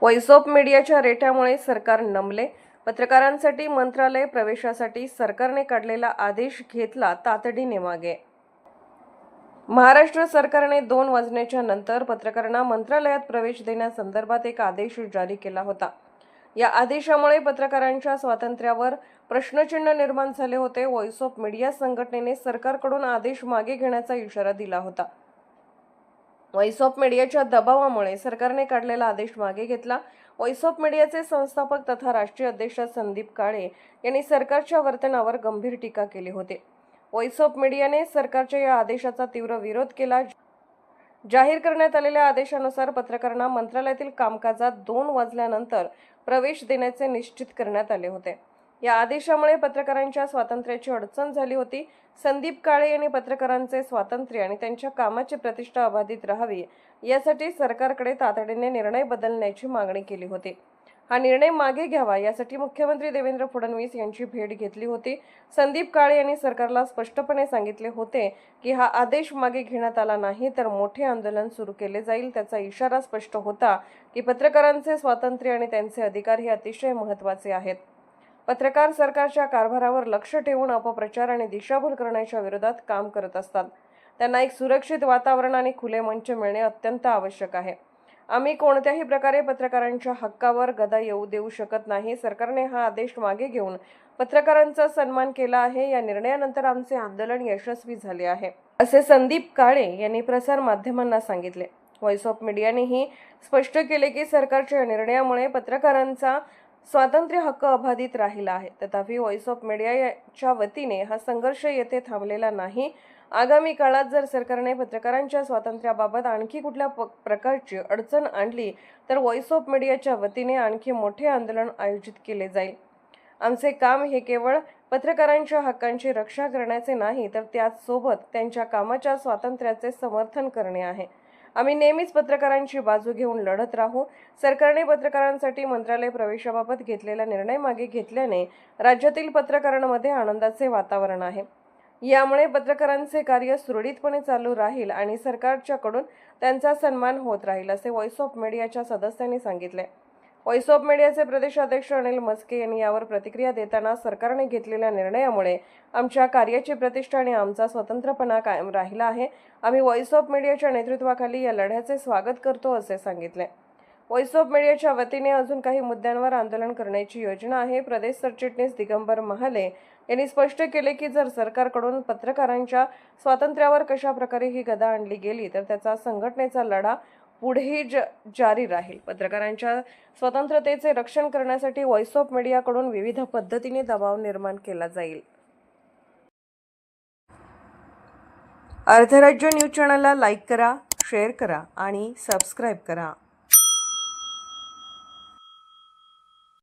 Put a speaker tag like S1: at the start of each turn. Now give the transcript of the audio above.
S1: Voice of मीडियाच्या रेट्यामुळे सरकार नमले. पत्रकारांसाठी मंत्रालय प्रवेशासाठी सरकारने काढलेला आदेश घेतला तातडीने मागे. महाराष्ट्र सरकारने 2 वाजण्याच्या नंतर पत्रकारांना मंत्रालयात प्रवेश देण्यासंदर्भात एक आदेश जारी केला होता. या आदेशामुळे पत्रकारांच्या स्वातंत्र्यावर प्रश्नचिन्ह निर्माण झाले होते. व्हॉइस ऑफ मीडिया संघटनेने सरकारकडून आदेश मागे घेण्याचा इशारा दिला होता. व्हॉइस ऑफ मीडियाच्या दबावामुळे सरकारने काढलेला आदेश मागे घेतला. व्हॉइस ऑफ मीडियाचे संस्थापक तथा राष्ट्रीय अध्यक्ष संदीप काळे यांनी सरकारच्या वर्तनावर गंभीर टीका केली होती. व्हॉइस ऑफ मीडियाने सरकारच्या या आदेशाचा तीव्र विरोध केला. जाहीर करण्यात आलेल्या आदेशानुसार पत्रकारांना मंत्रालयातील कामकाजात 2 वाजल्यानंतर प्रवेश देण्याचे निश्चित करण्यात आले होते. या आदेशामुळे पत्रकारांच्या स्वातंत्र्याची अडचण झाली होती. संदीप काळे यांनी पत्रकारांचे स्वातंत्र्य आणि त्यांच्या कामाची प्रतिष्ठा अबाधित राहावी यासाठी सरकारकडे तातडीने निर्णय बदलण्याची मागणी केली होती. हा निर्णय मागे घ्यावा यासाठी मुख्यमंत्री देवेंद्र फडणवीस यांची भेट घेतली होती. संदीप काळे यांनी सरकारला स्पष्टपणे सांगितले होते की हा आदेश मागे घेण्यात आला नाही तर मोठे आंदोलन सुरू केले जाईल. त्याचा इशारा स्पष्ट होता की पत्रकारांचे स्वातंत्र्य आणि त्यांचे अधिकार हे अतिशय महत्त्वाचे आहेत. पत्रकार सरकारच्या कारभारावर लक्ष ठेवून अपप्रचार आणि दिशाभूल करण्याच्या विरोधात काम करत असतात. त्यांना एक सुरक्षित वातावरण आणि खुले मंच मिळणे अत्यंत आवश्यक आहे. आम्ही कोणत्याही प्रकारे पत्रकारांच्या हक्कावर गदा येऊ देऊ शकत नाही. सरकारने हा आदेश मागे घेऊन पत्रकारांचा सन्मान केला आहे. या निर्णयानंतर आमचे आंदोलन यशस्वी झाले आहे, असे संदीप काळे यांनी प्रसार माध्यमांना सांगितले. व्हॉइस ऑफ मीडियानेही स्पष्ट केले की सरकारच्या निर्णयामुळे पत्रकारांचा स्वातंत्र्य हक्क अबाधित राहिला आहे. तथापि व्हॉइस ऑफ मीडियाच्या वतीने हा संघर्ष येथे थांबलेला नाही. आगामी काळात जर सरकारने पत्रकारांच्या स्वातंत्र्याबाबत आणखी कुठल्या प्रकारची अडचण आणली तर व्हॉइस ऑफ मीडियाच्या वतीने आणखी मोठे आंदोलन आयोजित केले जाईल. आमचे काम हे केवळ पत्रकारांच्या हक्कांची रक्षा करण्याचे नाही तर त्याचसोबत त्यांच्या कामाच्या स्वातंत्र्याचे समर्थन करणे आहे. आम्ही नेहमीच पत्रकारांची बाजू घेऊन लढत राहू. सरकारने पत्रकारांसाठी मंत्रालय प्रवेशाबाबत घेतलेला निर्णय मागे घेतल्याने राज्यातील पत्रकारांमध्ये आनंदाचे वातावरण आहे. यामुळे पत्रकारांचे कार्य सुरळीतपणे चालू राहील आणि सरकारच्याकडून त्यांचा सन्मान होत राहील, असे व्हॉइस ऑफ मीडियाच्या सदस्यांनी सांगितले. व्हॉइस ऑफ मीडियाचे प्रदेशाध्यक्ष अनिल मस्के यांनी यावर प्रतिक्रिया देताना सरकारने घेतलेल्या निर्णयामुळे आमच्या कार्याची प्रतिष्ठा आणि आमचा स्वतंत्रपणा कायम राहिला आहे. आम्ही व्हॉइस ऑफ मीडियाच्या नेतृत्वाखाली या लढ्याचे स्वागत करतो, असे सांगितले. व्हॉइस ऑफ मीडियाच्या वतीने अजून काही मुद्द्यांवर आंदोलन करण्याची योजना आहे. प्रदेश सरचिटणीस दिगंबर महाले यांनी स्पष्ट केले की जर सरकारकडून पत्रकारांच्या स्वातंत्र्यावर कशा प्रकारे ही गदा आणली गेली तर त्याचा संघटनेचा लढा पुढेही जारी राहील. पत्रकारांच्या स्वतंत्रतेचे रक्षण करण्यासाठी व्हॉइस ऑफ मीडियाकडून विविध पद्धतीने दबाव निर्माण केला जाईल. अर्धराज्य न्यूज चॅनलला लाईक करा, शेअर करा आणि सबस्क्राईब करा.